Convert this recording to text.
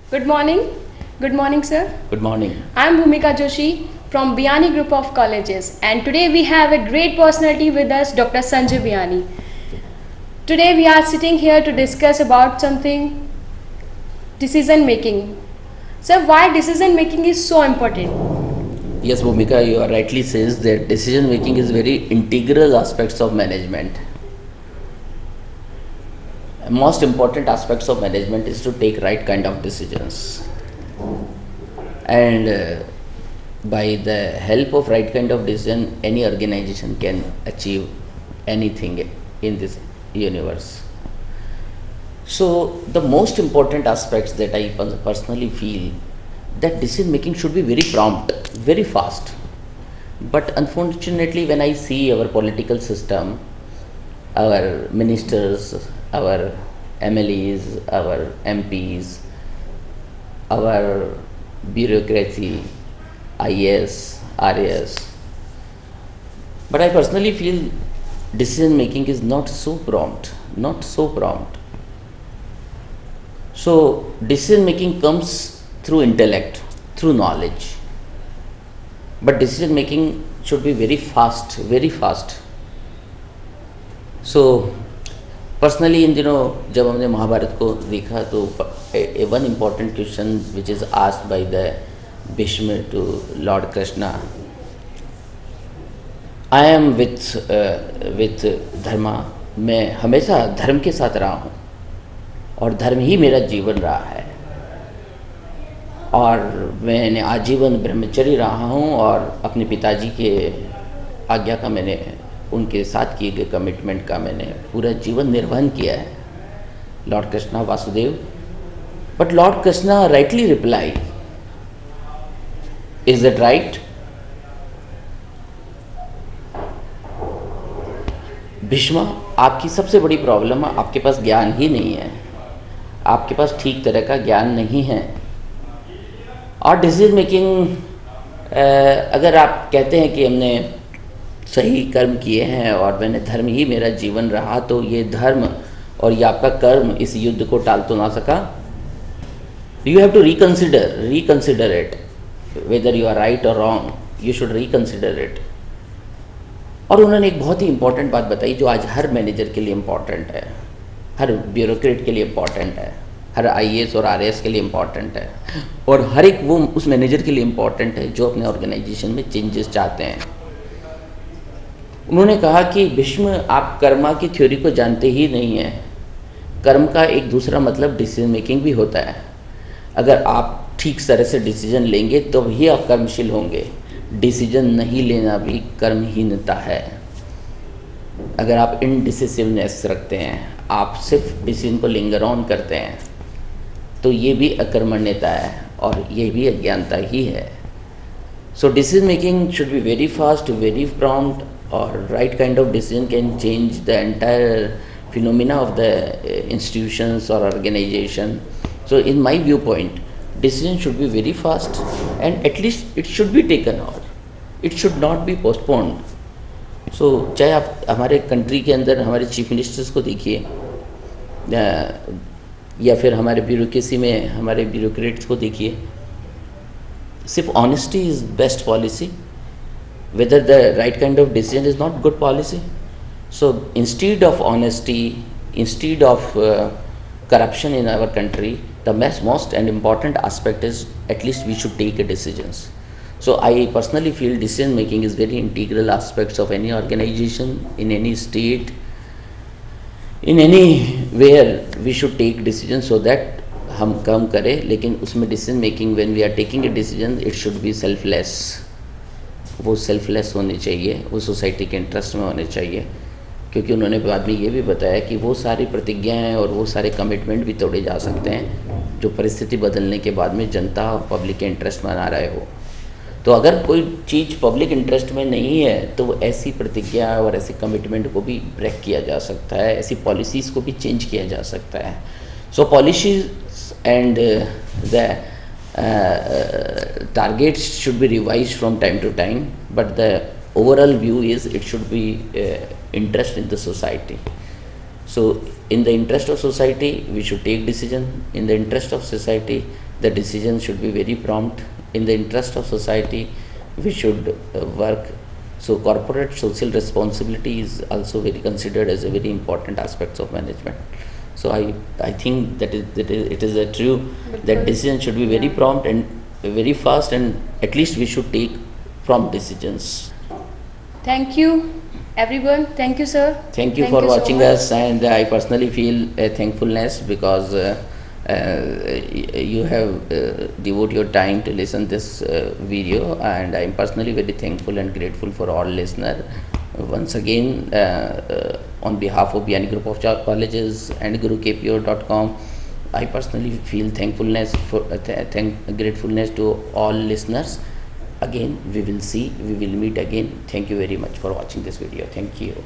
Good morning. Good morning, sir. Good morning. I am Bhumika Joshi from Biani Group of Colleges, and today we have a great personality with us, Dr. Sanjay Biani. Today we are sitting here to discuss about something decision making. Sir, why decision making is so important? Yes, Bhumika, you are rightly says that decision making is very integral aspects of management. Most important aspects of management is to take right kind of decisions, and by the help of right kind of decision, any organization can achieve anything in this universe. So the most important aspects that I personally feel, that decision making should be very prompt, very fast. But unfortunately, when I see our political system, our ministers, our MLAs, our MPs, our bureaucracy, IAS, RAS, but I personally feel decision making is not so prompt, not so prompt. So decision making comes through intellect, through knowledge, but decision making should be very fast, very fast. So personally इन दिनों जब हमने महाभारत को देखा तो one important question which is asked by the Bhishma to lord Krishna, I am with dharma, मैं हमेशा धर्म के साथ रहा हूँ और धर्म ही मेरा जीवन रहा है, और मैंने आजीवन ब्रह्मचर्य रहा हूँ और अपने पिताजी के आज्ञा का मैंने उनके साथ किए गए कमिटमेंट का मैंने पूरा जीवन निर्वहन किया है, Lord Krishna Vasudev. But Lord Krishna rightly reply, is that right? Bheeshma, आपकी सबसे बड़ी प्रॉब्लम है आपके पास ज्ञान ही नहीं है, आपके पास ठीक तरह का ज्ञान नहीं है. और डिसीजन मेकिंग, अगर आप कहते हैं कि हमने सही कर्म किए हैं और मैंने धर्म ही मेरा जीवन रहा, तो ये धर्म और ये आपका कर्म इस युद्ध को टाल तो ना सका. You have to reconsider it, whether you are right और wrong, you should reconsider it. और उन्होंने एक बहुत ही इंपॉर्टेंट बात बताई जो आज हर मैनेजर के लिए इम्पॉर्टेंट है, हर ब्यूरोक्रेट के लिए इम्पॉर्टेंट है, हर IAS और RAS के लिए इम्पॉर्टेंट है, और हर एक वो उस मैनेजर के लिए इम्पॉर्टेंट है जो अपने ऑर्गेनाइजेशन में चेंजेस चाहते हैं. उन्होंने कहा कि भीष्म, आप कर्मा की थ्योरी को जानते ही नहीं हैं. कर्म का एक दूसरा मतलब डिसीजन मेकिंग भी होता है. अगर आप ठीक तरह से डिसीजन लेंगे तो ही आप कर्मशील होंगे. डिसीजन नहीं लेना भी कर्महीनता है. अगर आप इनडिसिसिवनेस रखते हैं, आप सिर्फ डिसीजन को लिंगर ऑन करते हैं, तो ये भी अकर्मण्यता है और ये भी अज्ञानता ही है. So decision making should be very fast, very prompt, or right kind of decision can change the entire phenomena of the institutions or organization. So in my viewpoint, decision should be very fast and at least it should be taken, or it should not be postponed. So चाहे आप हमारे country के अंदर हमारे chief ministers को देखिए, या फिर हमारे ब्यूरोक्रेसी में हमारे ब्यूरोक्रेट्स को देखिए, सिर्फ honesty is best policy, whether the right kind of decision is not good policy. So instead of honesty, instead of corruption in our country, the most and important aspect is at least we should take decisions. So I personally feel decision making is very integral aspects of any organization, in any state, in anywhere we should take decisions so that हम काम करें, लेकिन उसमें decision making when we are taking a decision it should be selfless. वो selfless होनी चाहिए, वो society के इंटरेस्ट में होने चाहिए. क्योंकि उन्होंने बाद में ये भी बताया कि वो सारी प्रतिज्ञाएं और वो सारे कमिटमेंट भी तोड़े जा सकते हैं जो परिस्थिति बदलने के बाद में जनता और पब्लिक के इंटरेस्ट में ना रहे हो. तो अगर कोई चीज़ पब्लिक इंटरेस्ट में नहीं है तो ऐसी प्रतिज्ञा और ऐसे कमिटमेंट को भी ब्रेक किया जा सकता है, ऐसी पॉलिसीज़ को भी चेंज किया जा सकता है. So policies and the targets should be revised from time to time, but the overall view is it should be interest in the society. So in the interest of society, we should take decision. In the interest of society, the decision should be very prompt. In the interest of society, we should work. So corporate social responsibility is also very considered as a very important aspects of management. So I think that it is a true that decision should be very prompt and very fast, and at least we should take prompt decisions. Thank you, everyone. Thank you, sir. Thank you for so watching much. us, and I personally feel thankfulness because you have devote your time to listen this video, and I am personally very thankful and grateful for all listener. Once again, on behalf of Biyani Group of Colleges and GuruKPO.com, I personally feel thankfulness for gratefulness to all listeners. Again, we will meet again. Thank you very much for watching this video. Thank you.